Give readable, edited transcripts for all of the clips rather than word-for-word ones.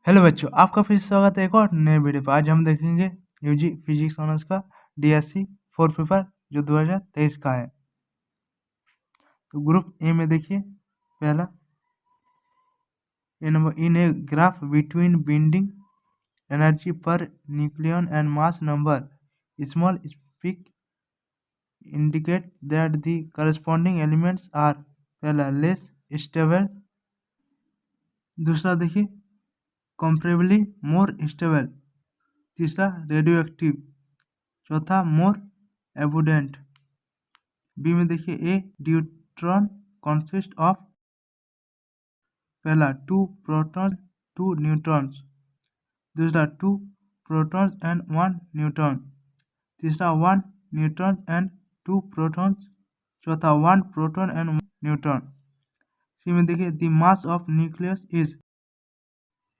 Hello बच्चों, आपका फिर से स्वागत है एक और नए वीडियो पर। आज हम देखेंगे यूजी फिजिक्स ऑनर्स का डीएससी 4 पेपर जो 2023 का है। तो ग्रुप ए में देखिए पहला in a graph between binding energy per nucleon and mass number small speak indicate that the corresponding elements are पहला लेस स्टेबल, दूसरा देखिए कंपेरेबली मोर स्टेबल, तीसरा रेडियो एक्टिव, चौथा मोर एबुडेंट। बी में देखिए ए ड्यूट्रॉन कंसिस्ट ऑफ पहला 2 proton 2 neutrons, दूसरा 2 protons and 1 neutron, तीसरा 1 न्यूट्रॉन एंड 2 प्रोटॉन्स, चौथा 1 प्रोटॉन एंड 1 न्यूट्रॉन। सी में देखिए the mass of nucleus is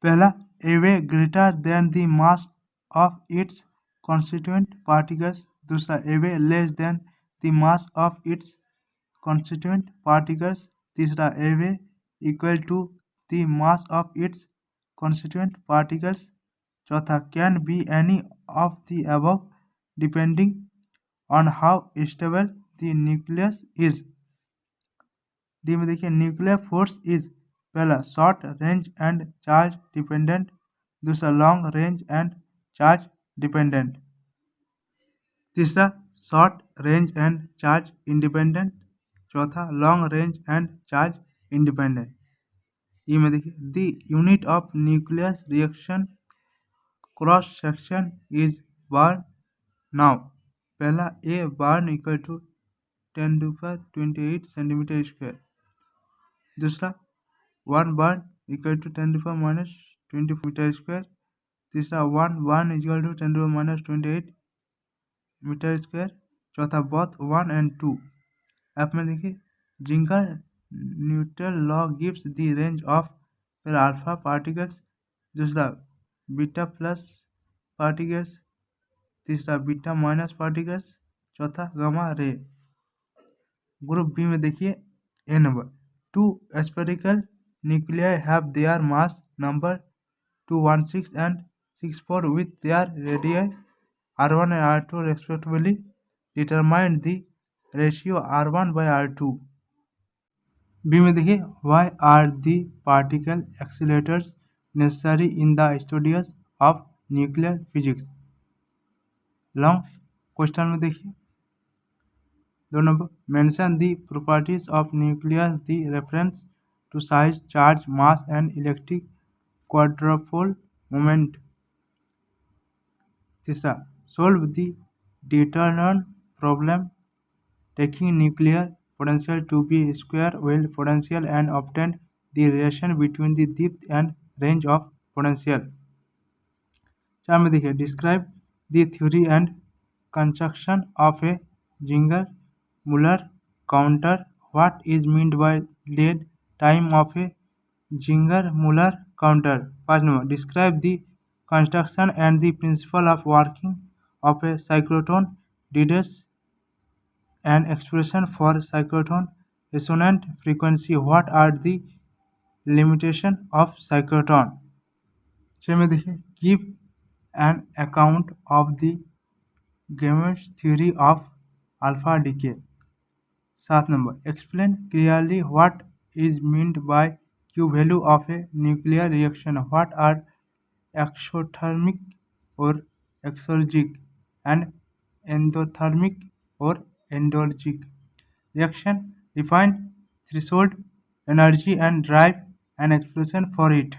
पहला away greater than the mass of its constituent particles, दूसरा away less than the mass of its constituent particles, तीसरा away equal to the mass of its constituent particles, चौथा can be any of the above depending on how stable the nucleus is. D में देखिए nuclear force is पहला short range and charge dependent, दूसरा long range and charge dependent, तीसरा short range and charge independent, चौथा long range and charge independent. E में देखिए the unit of nuclear reaction cross section is barn now पहला a बार्न equal to 10⁻28 centimetre square, दूसरा 1 barn equal to 10⁻24 metre square, तीसरा 1 barn equal to 10⁻28 metre square, चौथा both 1 and 2। F में देखिए Geiger Nuttall law gives the range of alpha particles, दूसरा beta plus particles, तीसरा beta minus particles, चौथा gamma ray. Group B में देखिए A number 2 spherical nuclei have their mass number 216 and 64 with their radii R1 and R2 respectively. Determine the ratio R1 by R2. B में देखिए why are the particle accelerators necessary in the studies of nuclear physics? Long question में देखिए 2 number mention the properties of nucleus the reference to size charge mass and electric quadrupole moment, तीसरा solve the determinant problem taking nuclear potential to be square wave potential and obtain the relation between the depth and range of potential। 4 में देखिए describe the theory and construction of A ginger Muller counter, what is meant by lead time of A ginger Muller counter. 5 number describe the construction and the principle of working of A cyclotron, details an expression for cyclotron resonant frequency, what are the limitation of cyclotron। 6 में देखिए give an account of the Gamma's theory of alpha decay। 7 number explain clearly what is meant by Q value of a nuclear reaction, what are exothermic or exergic and endothermic or endogenic reaction, define threshold energy and drive an expression for it।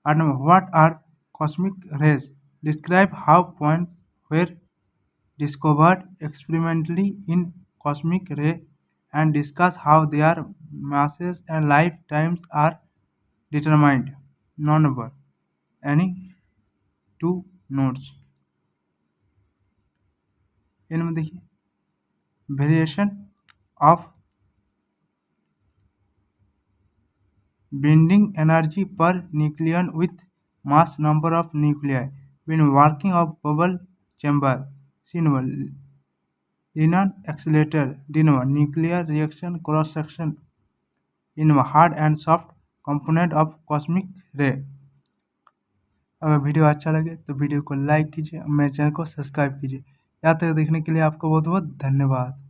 8 number what are cosmic rays, describe how points were discovered experimentally in cosmic ray and discuss how their masses and lifetimes are determined। 9 number any two notes। इनमें देखिए variation of binding energy per nucleon with mass number of nuclei when working of bubble chamber। C number Lennon accelerator। D number nuclear reaction cross section in hard and soft component of cosmic ray। अगर video अच्छा लगे तो video को like कीजिए, मेरे channel को subscribe कीजिए। यहाँ तक देखने के लिए आपको बहुत बहुत धन्यवाद।